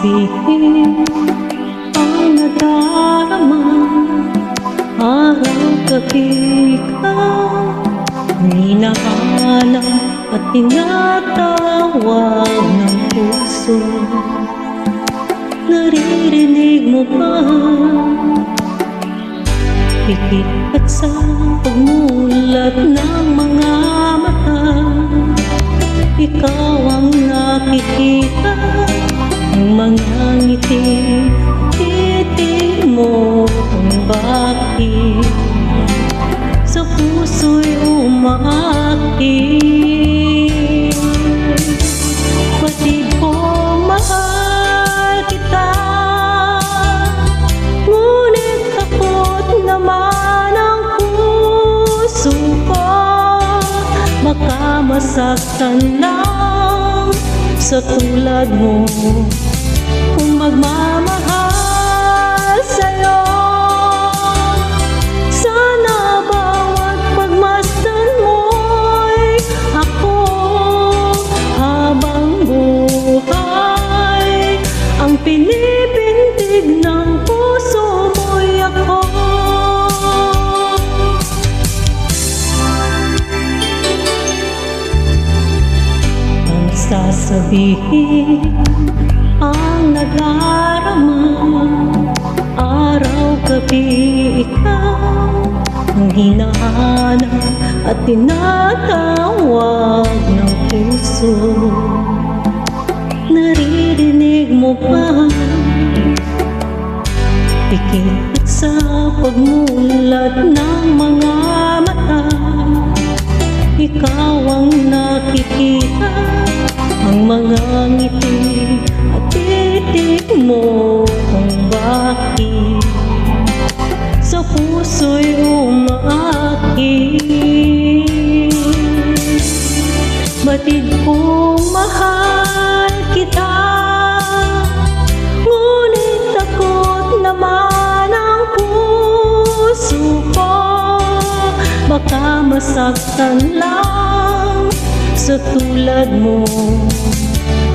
sabihin ang nadarama. Araw-gabi ikaw hinahanap at tinatawag ng puso. Naririnig mo ba? Pikit at sa pagmulat ng mga mata, ikaw ang nakikita, ang mga ngiti, titig mo kung bakit sa puso'y umaakit. Batid ko mahal kita, ngunit takot naman ang puso ko. Baka masaktan lang sa tulad mo kung magmamahal sa'yo. Sana bawat pagmasdan mo'y ako, habang buhay ang pinipintig ng puso mo'y ako. Ang sasabihin ang nadarama, araw-gabi ikaw ang hinahanap at tinatawag ng puso. Naririnig mo ba? Pikit sa pagmulat ng mga mata, ikaw ang nakikita, ang mga ngiti at titig mo kung bakit sa puso'y umaakit. Batid kong mahal kita, ngunit takot naman ang puso ko. Baka masaktan lang sa tulad mo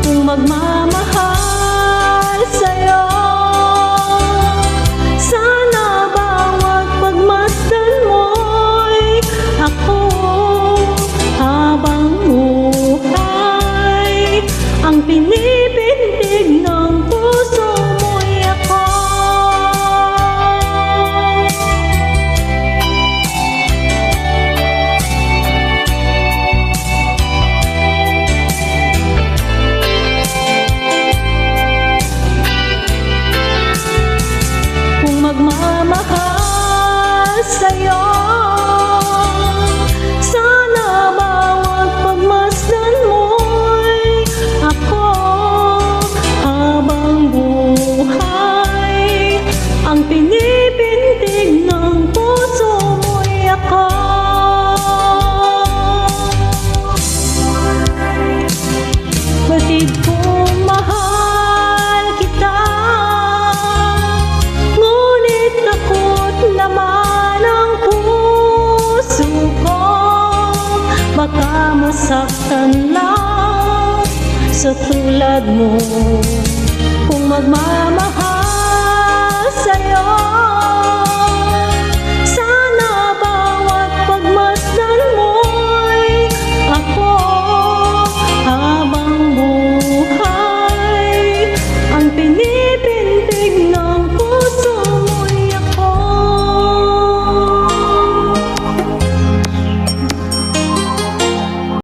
kung magmamahal sa'yo. Sana bawat pagmasdan mo'y ako, habang buhay ang pinipintig ng puso mo'y ako. Kung magmamahal sa'yo, sana bawat pagmasdan mo'y ako, habang buhay ang pinipintig ng puso mo'y ako. Batid kong mahal kita, ngunit takot naman ang puso ko. Baka masaktan lang sa tulad mo kung magmamahal sa'yo.